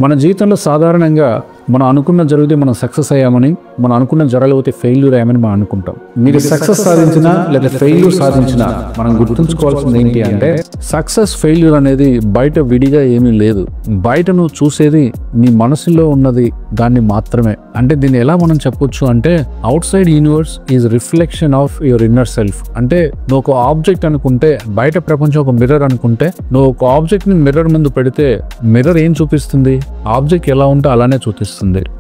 మన జీవితంలో సాధారణంగా మనం అనుకున్న జరిగితే మనం సక్సెస్ అయ్యామని, మనం అనుకున్న జరగకపోతే ఫెయిల్యూర్ అయ్యామని మనం అనుకుంటాం. మీరు సక్సెస్ సాధించినా లేదా ఫెయిల్యూర్ సాధించినా మనం గుర్తుంచుకోవాల్సింది ఏంటి అంటే, సక్సెస్ ఫెయిల్యూర్ అనేది బయట విడిగా ఏమీ లేదు. బయట నువ్వు చూసేది నీ మనసులో ఉన్నది దాన్ని మాత్రమే. అంటే దీన్ని ఎలా మనం చెప్పొచ్చు అంటే, out side universe is reflection of your inner self. అంటే నువ్వు ఒక ఆబ్జెక్ట్ అనుకుంటే, బయట ప్రపంచం ఒక మిర్రర్ అనుకుంటే, నువ్వు ఒక ఆబ్జెక్ట్ ని మిర్రర్ ముందు పెడితే మిర్రర్ ఏం చూపిస్తుంది? ఆబ్జెక్ట్ ఎలా ఉంటే అలానే చూపిస్తుంది.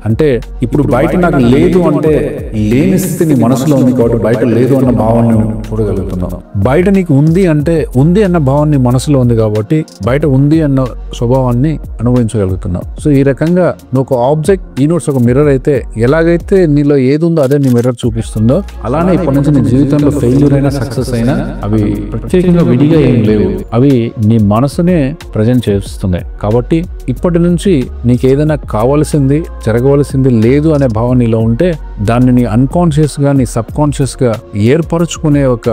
అంటే ఇప్పుడు బయట నాకు లేదు అంటే లేని స్థితి నీ మనసులో ఉంది కాబట్టి బయట లేదు అన్న భావాన్ని చూడగలుగుతున్నావు. బయట నీకు ఉంది అంటే ఉంది అన్న భావాన్ని మనసులో ఉంది కాబట్టి బయట ఉంది అన్న స్వభావాన్ని అనుభవించగలుగుతున్నావు. సో ఈ రకంగా నువ్వు ఒక ఆబ్జెక్ట్, యూనివర్స్ ఒక మిర్రర్ అయితే ఎలాగైతే నీలో ఏది ఉందో అదే నీ మిర్రర్ చూపిస్తుందో, అలానే ఇప్పటి నుంచి నీ జీవితంలో ఫెయిల్యూర్ అయినా సక్సెస్ అయినా అవి ప్రత్యేకంగా విడిగా ఏం లేవు. అవి నీ మనసునే ప్రజెంట్ చేస్తున్నాయి. కాబట్టి ఇప్పటి నుంచి నీకు ఏదైనా కావాల్సింది, జరగవలసింది లేదు అనే భావన నీలో ఉంటే దాన్ని నీ అన్కాన్షియస్ గా, నీ సబ్ కాన్షియస్ గా ఏర్పరచుకునే ఒక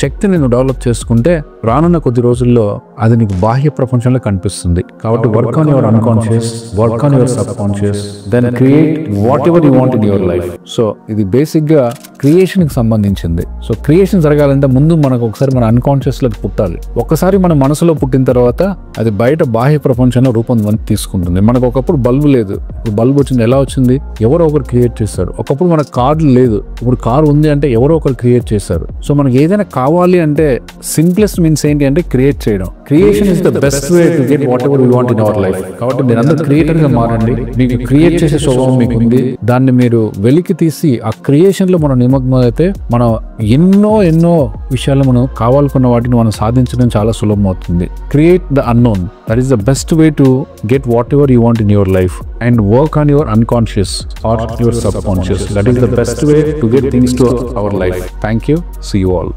శక్తిని నువ్వు డెవలప్ చేసుకుంటే రానున్న కొద్ది రోజుల్లో అది నీకు బాహ్య ప్రపంచంలో కనిపిస్తుంది. కాబట్టి work on your unconscious, work on your subconscious, then create whatever you want in your life. So ఇది బేసిక్ గా క్రియేషన్ కి సంబంధించింది. సో క్రియేషన్ జరగాలంటే ముందు మనకు ఒకసారి మన అన్కాన్షియస్ లోకి పుట్టాలి. ఒక్కసారి మన మనసులో పుట్టిన తర్వాత అది బయట బాహ్య ప్రపంచంలో రూపం తీసుకుంటుంది. మనకు ఒకప్పుడు బల్బు లేదు, ఇప్పుడు బల్బు వచ్చింది. ఎలా వచ్చింది? ఎవరో ఒకరు క్రియేట్ చేశారు. ఒకప్పుడు మనకు కారు లేదు, ఇప్పుడు కారు ఉంది అంటే ఎవరో ఒకరు క్రియేట్ చేశారు. సో మనకి ఏదైనా కావాలి అంటే సింప్లెస్ట్ మీన్స్ ఏంటి అంటే క్రియేట్ చేయడం. Creation is the best way to get what ever you want in our life. కాబట్టి మీరు అందరూ క్రియేటర్ గా మారండి. మీకు క్రియేట్ చేసే స్వభావం మీకు ఉంది. దాన్ని మీరు వెలికి తీసి ఆ క్రియేషన్ లో మనం నిమగ్నం అయితే మనం ఎన్నో విషయాలు మనం కావాలనుకున్న వాటిని మనం సాధించడం చాలా సులభం అవుతుంది. Create the unknown. That is the best way to get whatever you want in your life and work on your unconscious or your subconscious. That is the best way to get things to our life. Thank you. See you all.